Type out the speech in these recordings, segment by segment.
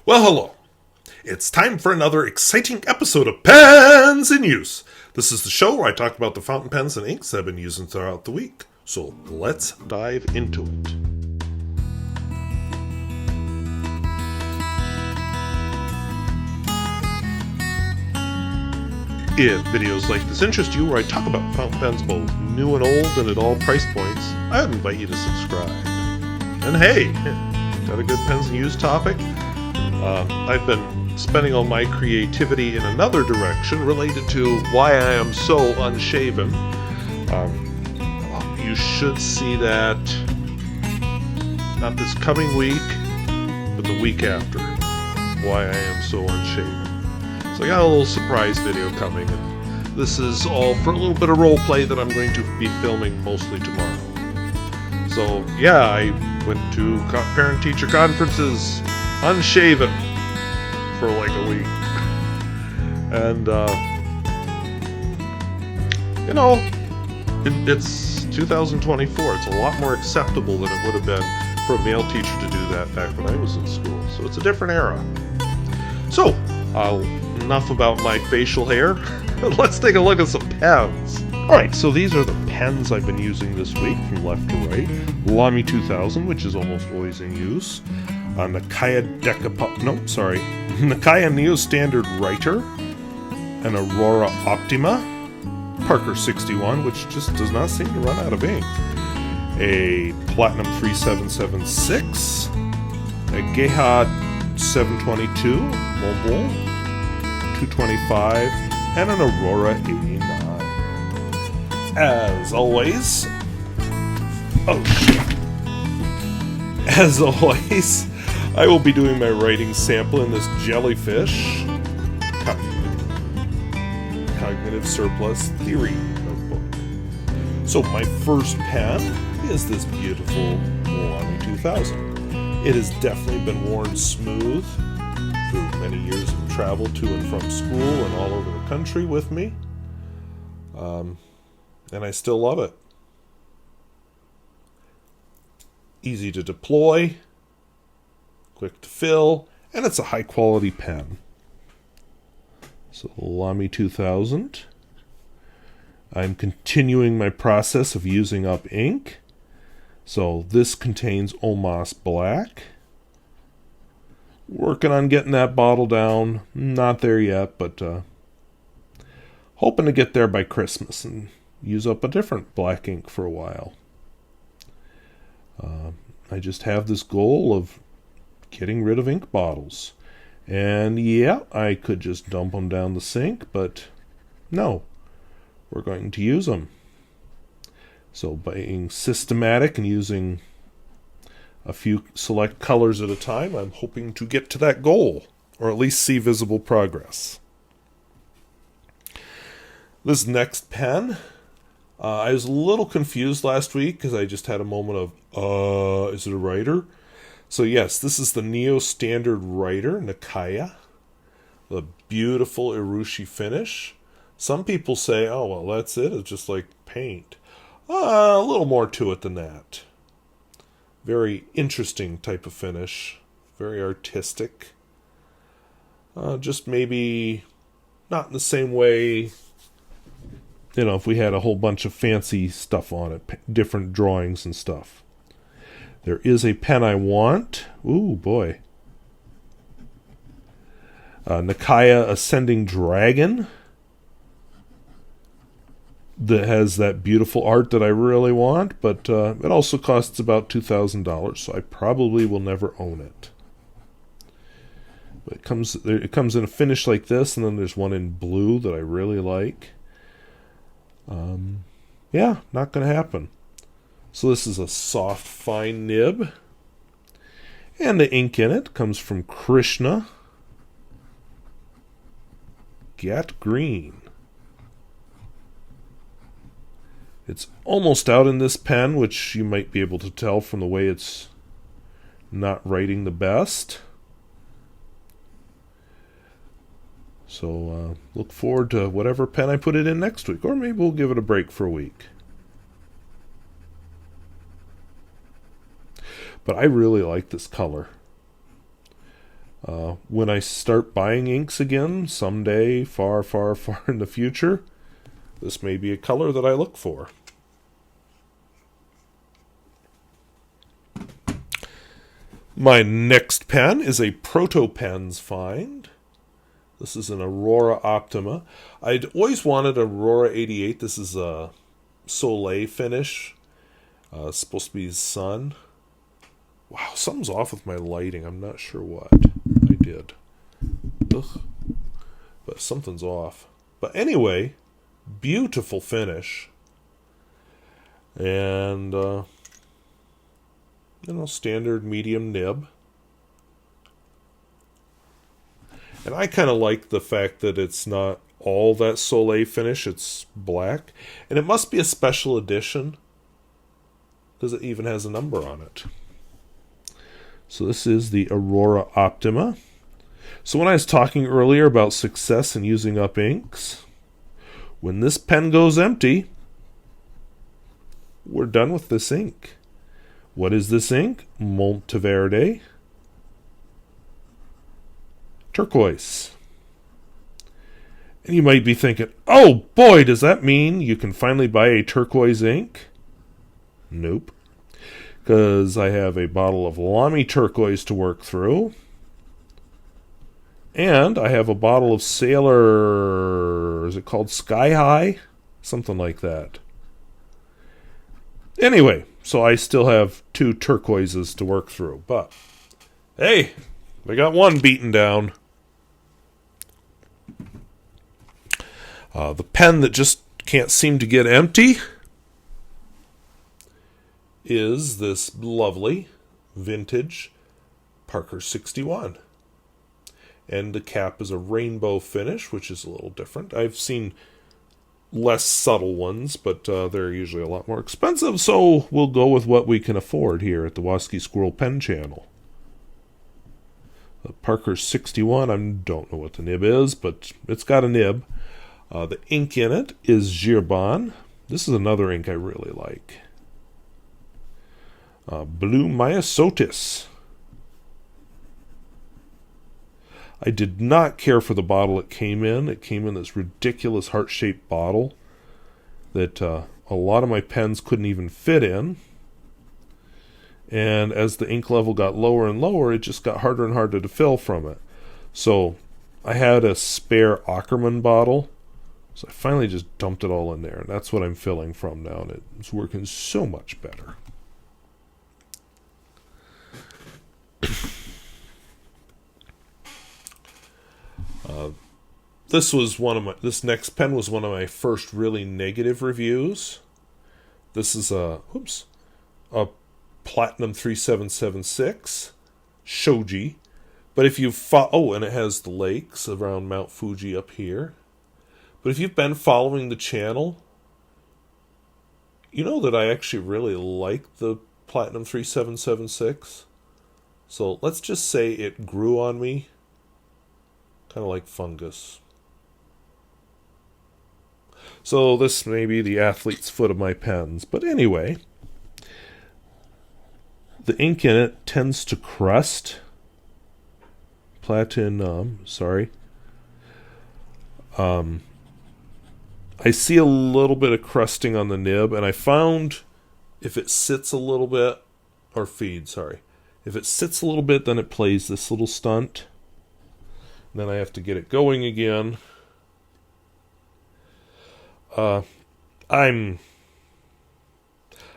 Well, hello. It's time for another exciting episode of Pens in Use. This is the show where I talk about the fountain pens and inks I've been using throughout the week. So let's dive into it. If videos like this interest you, where I talk about fountain pens both new and old and at all price points, I would invite you to subscribe. And hey, got a good Pens and Use topic? I've been spending all my creativity in another direction related to why I am so unshaven. You should see that not this coming week, but the week after, why I am so unshaven. So I got a little surprise video coming, and this is all for a little bit of role play that I'm going to be filming mostly tomorrow. So yeah, I went to parent-teacher conferences unshaven for like a week. And, it's 2024. It's a lot more acceptable than it would have been for a male teacher to do that back when I was in school. So it's a different era. So, enough about my facial hair. Let's take a look at some pens. Alright, so these are the pens I've been using this week from left to right. Lamy 2000, which is almost always in use. Nakaya Nakaya Neo Standard Writer. An Aurora Optima. Parker 61, which just does not seem to run out of ink. A Platinum 3776. A Geha 722. Montblanc 225. And an Aurora 89. As always, I will be doing my writing sample in this jellyfish cognitive surplus theory notebook. So my first pen is this beautiful Lamy 2000. It has definitely been worn smooth through many years of travel to and from school and all over the country with me. And I still love it. Easy to deploy, quick to fill, and it's a high quality pen. So Lamy 2000. I'm continuing my process of using up ink. So this contains Omas Black. Working on getting that bottle down. Not there yet, but hoping to get there by Christmas and use up a different black ink for a while. I just have this goal of getting rid of ink bottles. And yeah, I could just dump them down the sink, but no, we're going to use them. So by being systematic and using a few select colors at a time, I'm hoping to get to that goal, or at least see visible progress. This next pen, I was a little confused last week because I just had a moment of, is it a writer? So yes, this is the Neo Standard Writer, Nakaya. The beautiful Urushi finish. Some people say, oh, well, that's it. It's just like paint. A little more to it than that. Very interesting type of finish. Very artistic. Just maybe not in the same way, if we had a whole bunch of fancy stuff on it. Different drawings and stuff. There is a pen I want. Ooh, boy. Nakaya Ascending Dragon. That has that beautiful art that I really want, but it also costs about $2,000, so I probably will never own it. But it comes in a finish like this, and then there's one in blue that I really like. Yeah, not going to happen. So this is a soft, fine nib. And the ink in it comes from Krishna. Ghat Green. It's almost out in this pen, which you might be able to tell from the way it's not writing the best. So look forward to whatever pen I put it in next week. Or maybe we'll give it a break for a week. But I really like this color. When I start buying inks again, someday, far, far, far in the future, this may be a color that I look for. My next pen is a Proto Pens find. This is an Aurora Optima. I'd always wanted Aurora 88. This is a Soleil finish. Supposed to be sun. Wow, something's off with my lighting. I'm not sure what I did. Ugh. But something's off. But anyway, beautiful finish. And, standard medium nib. And I kind of like the fact that it's not all that Soleil finish. It's black. And it must be a special edition, because it even has a number on it. So this is the Aurora Optima. So when I was talking earlier about success in using up inks, when this pen goes empty, we're done with this ink. What is this ink? Monteverde. Turquoise. And you might be thinking, oh boy, does that mean you can finally buy a turquoise ink? Nope. Because I have a bottle of Lamy turquoise to work through. And I have a bottle of Sailor, is it called Sky High? Something like that. Anyway, so I still have 2 turquoises to work through. But, hey, I got one beaten down. The pen that just can't seem to get empty is this lovely vintage Parker 61. And the cap is a rainbow finish, which is a little different. I've seen less subtle ones, but they're usually a lot more expensive, so we'll go with what we can afford here at the Wasky Squirrel Pen Channel. The Parker 61, I don't know what the nib is, but it's got a nib. The ink in it is Herbin. This is another ink I really like. Bleu Myosotis. I did not care for the bottle it came in. It came in this ridiculous heart-shaped bottle that a lot of my pens couldn't even fit in. And as the ink level got lower and lower, it just got harder and harder to fill from it. So I had a spare Akkerman bottle, so I finally just dumped it all in there. And that's what I'm filling from now, and it's working so much better. This next pen was one of my first really negative reviews. This is a Platinum 3776 Shoji. But if you've and it has the lakes around Mount Fuji up here. But if you've been following the channel, you know that I actually really like the Platinum 3776. So let's just say it grew on me, kind of like fungus. So this may be the athlete's foot of my pens. But anyway, the ink in it tends to crust. I see a little bit of crusting on the nib, and I found if it sits a little bit, if it sits a little bit, then it plays this little stunt. And then I have to get it going again. I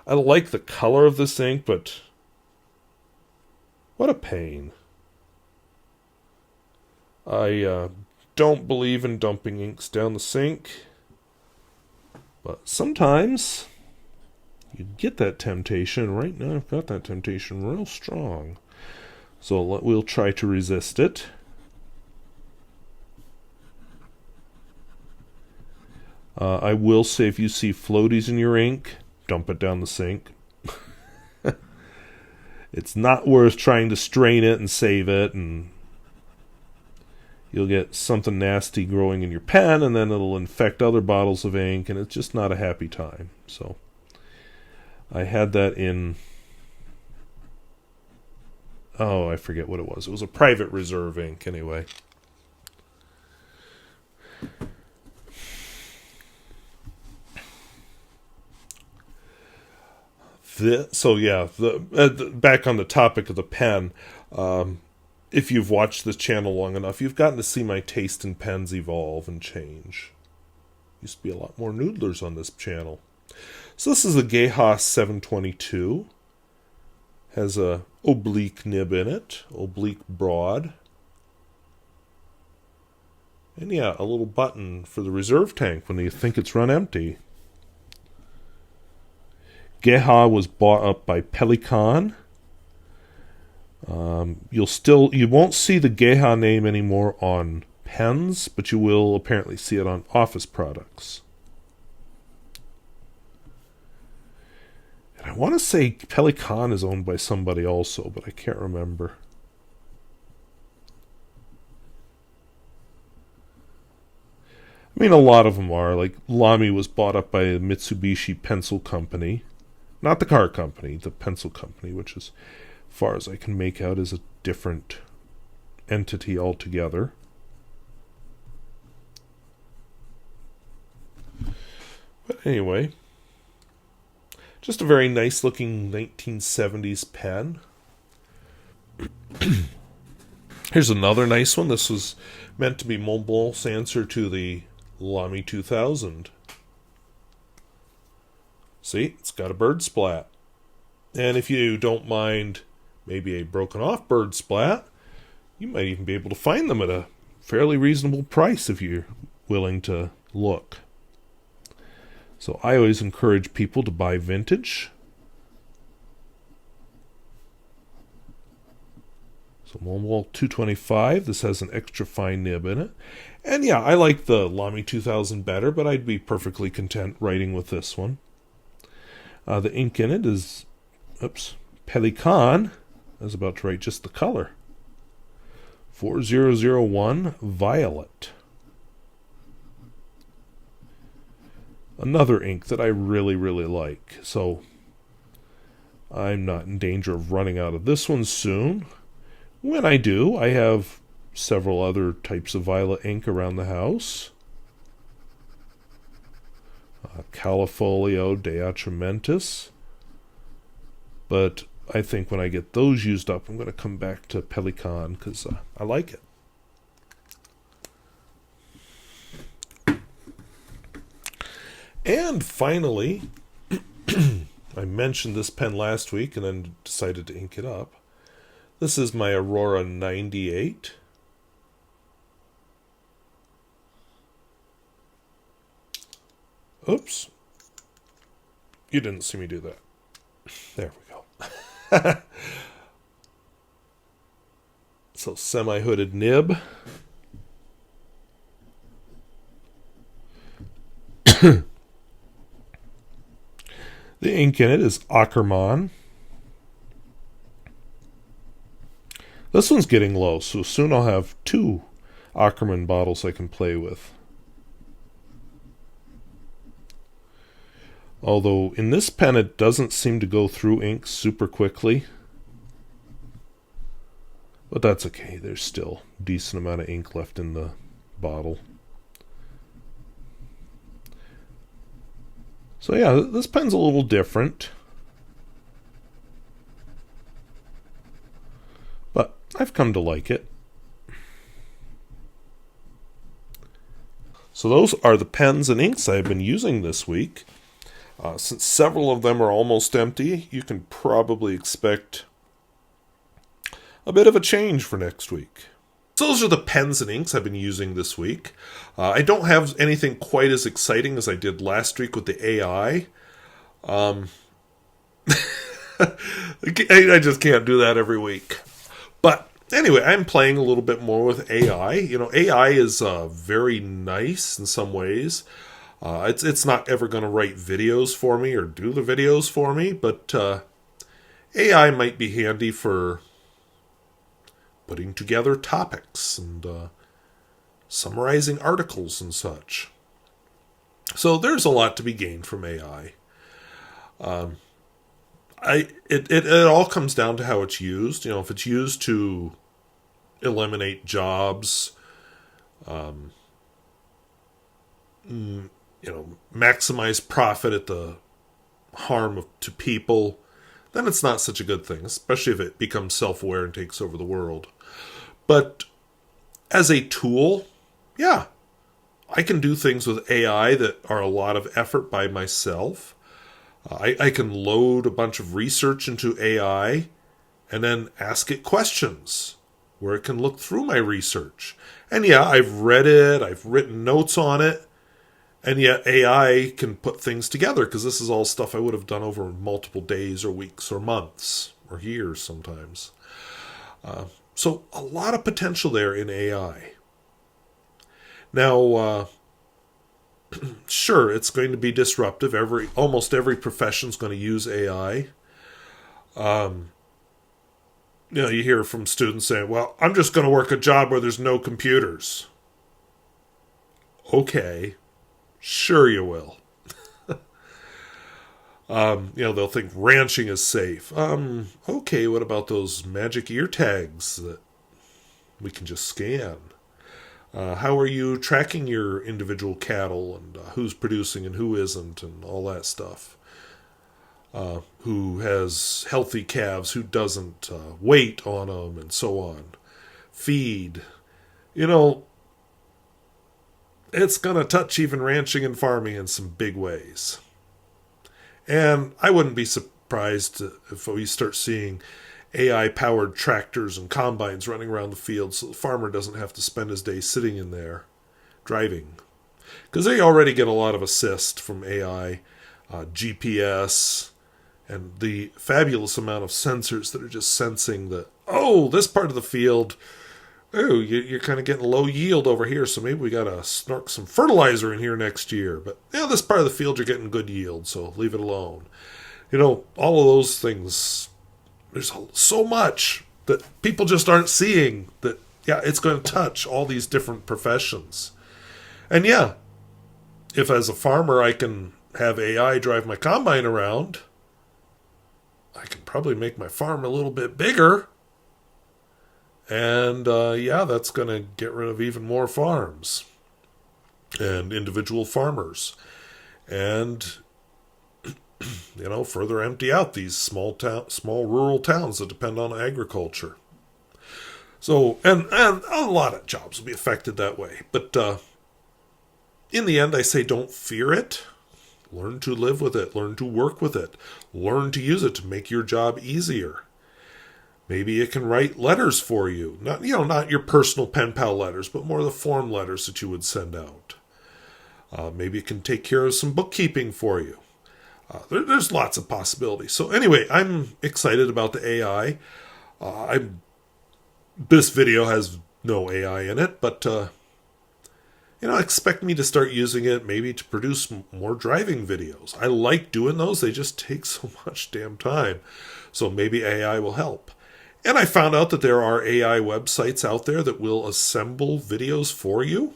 like the color of this ink, but what a pain. I don't believe in dumping inks down the sink, but sometimes you get that temptation. Right now I've got that temptation real strong. So we'll try to resist it. I will say if you see floaties in your ink, dump it down the sink. It's not worth trying to strain it and save it, and you'll get something nasty growing in your pen, and then it'll infect other bottles of ink, and it's just not a happy time. So I had that in Oh, I forget what it was. It was a private reserve ink, anyway. Back on the topic of the pen, if you've watched this channel long enough, you've gotten to see my taste in pens evolve and change. Used to be a lot more noodlers on this channel. So this is a Geha 722. Has a oblique nib in it, oblique broad. And yeah, a little button for the reserve tank when you think it's run empty. Geha was bought up by Pelikan. You won't see the Geha name anymore on pens, but you will apparently see it on office products. And I want to say Pelikan is owned by somebody also, but I can't remember. I mean, a lot of them are. Like, Lamy was bought up by the Mitsubishi Pencil Company. Not the car company, the pencil company, which, as far as I can make out, is a different entity altogether. But anyway, just a very nice looking 1970s pen. Here's another nice one. This was meant to be Montblanc's answer to the Lamy 2000. See, it's got a bird splat. And if you don't mind maybe a broken off bird splat, you might even be able to find them at a fairly reasonable price if you're willing to look. So I always encourage people to buy vintage. So Montblanc 225, this has an extra fine nib in it. And yeah, I like the Lamy 2000 better, but I'd be perfectly content writing with this one. The ink in it is, Pelikan. I was about to write just the color. 4001 Violet. Another ink that I really, really like. So I'm not in danger of running out of this one soon. When I do, I have several other types of violet ink around the house. Califolio de Atramentis. But I think when I get those used up, I'm going to come back to Pelikan because I like it. And finally, I mentioned this pen last week and then decided to ink it up. This is my Aurora 98. Oops. You didn't see me do that. There we go. So, semi-hooded nib. The ink in it is Akkerman. This one's getting low, so soon I'll have 2 Akkerman bottles I can play with. Although in this pen it doesn't seem to go through ink super quickly. But that's okay, there's still a decent amount of ink left in the bottle. So yeah, this pen's a little different. But I've come to like it. So those are the pens and inks I've been using this week. Since several of them are almost empty, you can probably expect a bit of a change for next week. So those are the pens and inks I've been using this week. I don't have anything quite as exciting as I did last week with the AI. I just can't do that every week. But anyway, I'm playing a little bit more with AI. You know, AI is very nice in some ways. It's not ever going to write videos for me or do the videos for me, but AI might be handy for putting together topics and summarizing articles and such. So there's a lot to be gained from AI. it all comes down to how it's used. If it's used to eliminate jobs, maximize profit at the harm to people, then it's not such a good thing, especially if it becomes self-aware and takes over the world. But as a tool, yeah, I can do things with AI that are a lot of effort by myself. I can load a bunch of research into AI and then ask it questions where it can look through my research. And yeah, I've read it, I've written notes on it, and yet AI can put things together because this is all stuff I would have done over multiple days or weeks or months or years sometimes. So a lot of potential there in AI. Now, sure, it's going to be disruptive. Almost every profession is going to use AI. You hear from students saying, well, I'm just going to work a job where there's no computers. Okay, sure you will. They'll think ranching is safe. Okay, what about those magic ear tags that we can just scan? How are you tracking your individual cattle and who's producing and who isn't and all that stuff? Who has healthy calves, who doesn't, weight on them, and so on. Feed. It's going to touch even ranching and farming in some big ways. And I wouldn't be surprised if we start seeing AI-powered tractors and combines running around the field so the farmer doesn't have to spend his day sitting in there driving. Because they already get a lot of assist from AI, GPS, and the fabulous amount of sensors that are just sensing that, this part of the field, you're kind of getting low yield over here, so maybe we got to snark some fertilizer in here next year. But, this part of the field you're getting good yield, so leave it alone. All of those things, there's so much that people just aren't seeing that, it's going to touch all these different professions. And if as a farmer I can have AI drive my combine around, I can probably make my farm a little bit bigger. And, that's going to get rid of even more farms and individual farmers. And, further empty out these small rural towns that depend on agriculture. So, and a lot of jobs will be affected that way. But in the end, I say don't fear it. Learn to live with it. Learn to work with it. Learn to use it to make your job easier. Maybe it can write letters for you. Not your personal pen pal letters, but more the form letters that you would send out. Maybe it can take care of some bookkeeping for you. There's lots of possibilities. So anyway, I'm excited about the AI. This video has no AI in it, but expect me to start using it maybe to produce more driving videos. I like doing those. They just take so much damn time. So maybe AI will help. And I found out that there are AI websites out there that will assemble videos for you.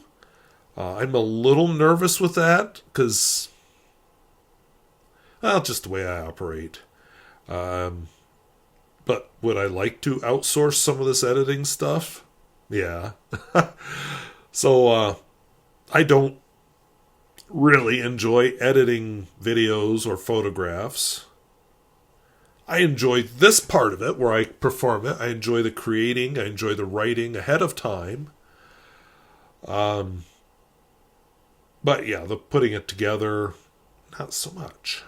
I'm a little nervous with that because, just the way I operate. But would I like to outsource some of this editing stuff? Yeah. So, I don't really enjoy editing videos or photographs. I enjoy this part of it where I perform it. I enjoy the creating. I enjoy the writing ahead of time. But the putting it together, not so much.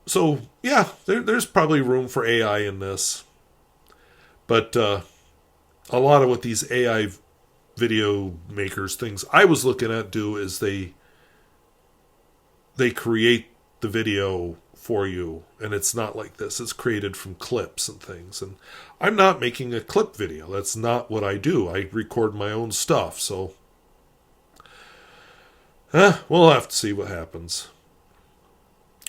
So, there's probably room for AI in this. But a lot of what these AI video makers, things I was looking at do is they create the video for you, and it's not like this. It's created from clips and things, and I'm not making a clip video. That's not what I do. I record my own stuff, so we'll have to see what happens.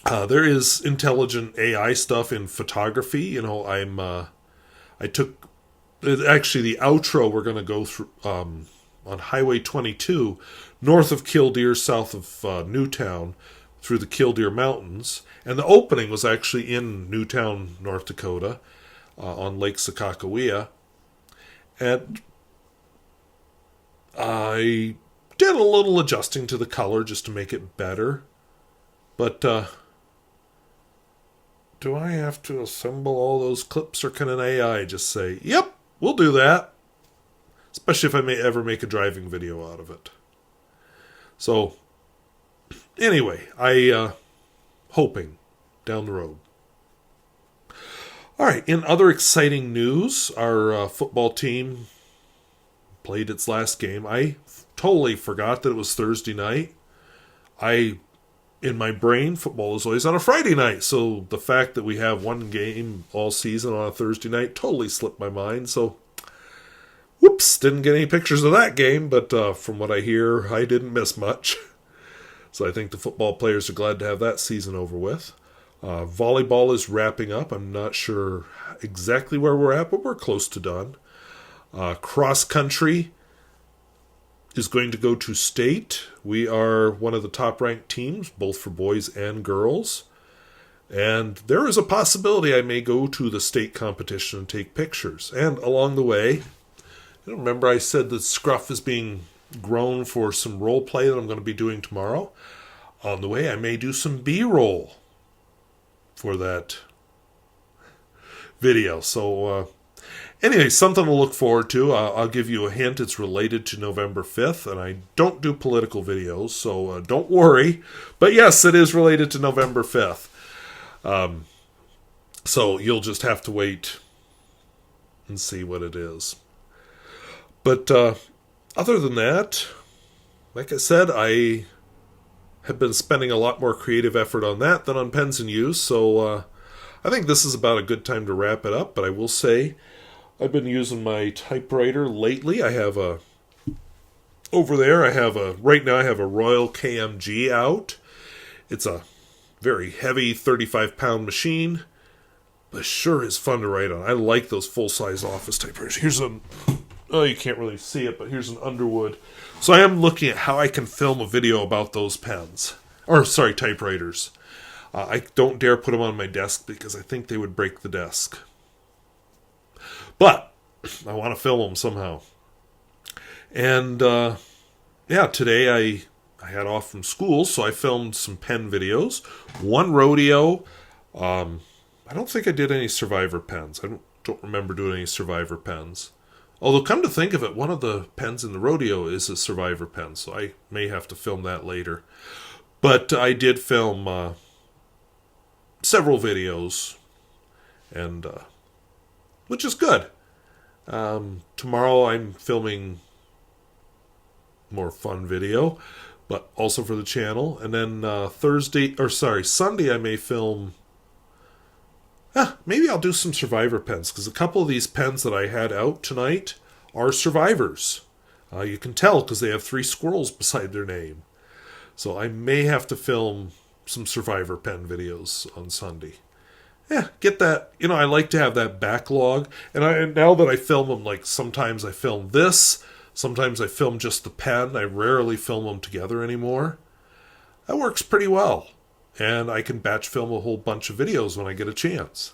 There is intelligent AI stuff in photography. I took actually the Outtro we're going to go through on Highway 22 north of Killdeer, south of Newtown, through the Killdeer Mountains. And the opening was actually in Newtown, North Dakota, on Lake Sakakawea. And I did a little adjusting to the color just to make it better. But do I have to assemble all those clips, or can an AI just say, yep, we'll do that? Especially if I may ever make a driving video out of it. So, anyway, hoping down the road. All right, in other exciting news, our football team played its last game. I totally forgot that it was Thursday night. In my brain, football is always on a Friday night, so the fact that we have one game all season on a Thursday night totally slipped my mind. So, whoops, didn't get any pictures of that game, but from what I hear, I didn't miss much. So I think the football players are glad to have that season over with. Volleyball is wrapping up. I'm not sure exactly where we're at, but we're close to done. Cross country is going to go to state. We are one of the top-ranked teams, both for boys and girls. And there is a possibility I may go to the state competition and take pictures. And along the way, remember I said that scruff is being grown for some role play that I'm going to be doing tomorrow. On the way, I may do some B-roll for that video. So, anyway, something to look forward to. I'll give you a hint. It's related to November 5th, and I don't do political videos, so don't worry. But yes, it is related to November 5th. So you'll just have to wait and see what it is. But other than that, like I said, I have been spending a lot more creative effort on that than on pens and use, so I think this is about a good time to wrap it up. But I will say, I've been using my typewriter lately. I have right now I have a Royal KMG out. It's a very heavy 35-pound machine, but sure is fun to write on. I like those full-size office typewriters. You can't really see it, but here's an Underwood. So I am looking at how I can film a video about those typewriters. I don't dare put them on my desk because I think they would break the desk. But I want to film them somehow. And today I had off from school, so I filmed some pen videos. One rodeo. I don't think I did any survivor pens. I don't remember doing any survivor pens. Although, come to think of it, one of the pens in the rodeo is a survivor pen, so I may have to film that later. But I did film several videos, and which is good. Tomorrow I'm filming more fun video, but also for the channel. And then Sunday I may film. Maybe I'll do some survivor pens, because a couple of these pens that I had out tonight are survivors. You can tell because they have 3 squirrels beside their name. So I may have to film some survivor pen videos on Sunday. Get that. I like to have that backlog. And now that I film them, like sometimes I film this, sometimes I film just the pen. I rarely film them together anymore. That works pretty well. And I can batch film a whole bunch of videos when I get a chance.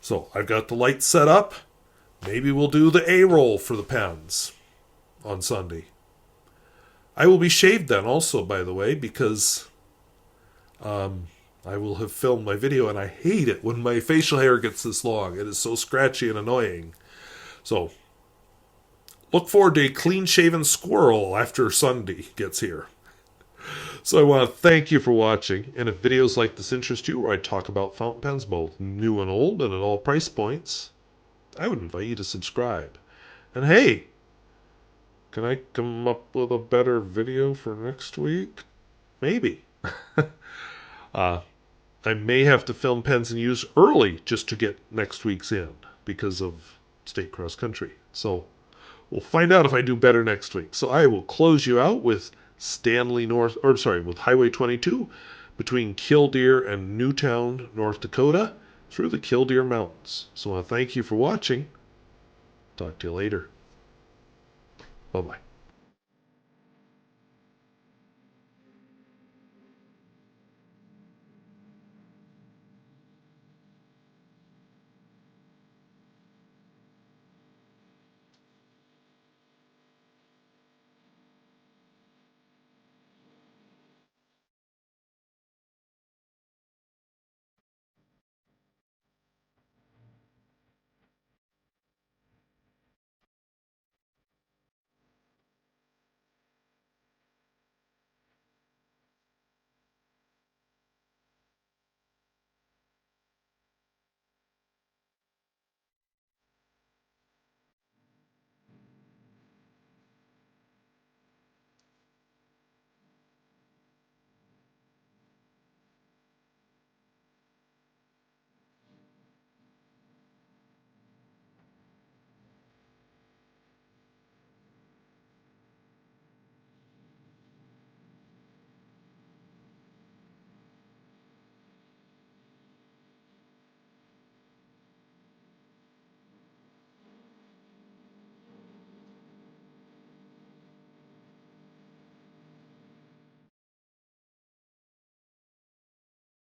So I've got the lights set up. Maybe we'll do the A-roll for the pens on Sunday. I will be shaved then also, by the way, because I will have filmed my video, and I hate it when my facial hair gets this long. It is so scratchy and annoying. So look forward to a clean-shaven squirrel after Sunday gets here. So I want to thank you for watching, and if videos like this interest you, where I talk about fountain pens, both new and old, and at all price points, I would invite you to subscribe. And hey, can I come up with a better video for next week? Maybe. I may have to film pens and use early just to get next week's in, because of state cross country. So we'll find out if I do better next week. So I will close you out with with Highway 22 between Killdeer and Newtown, North Dakota, through the Killdeer Mountains. So I want to thank you for watching. Talk to you later. Bye-bye.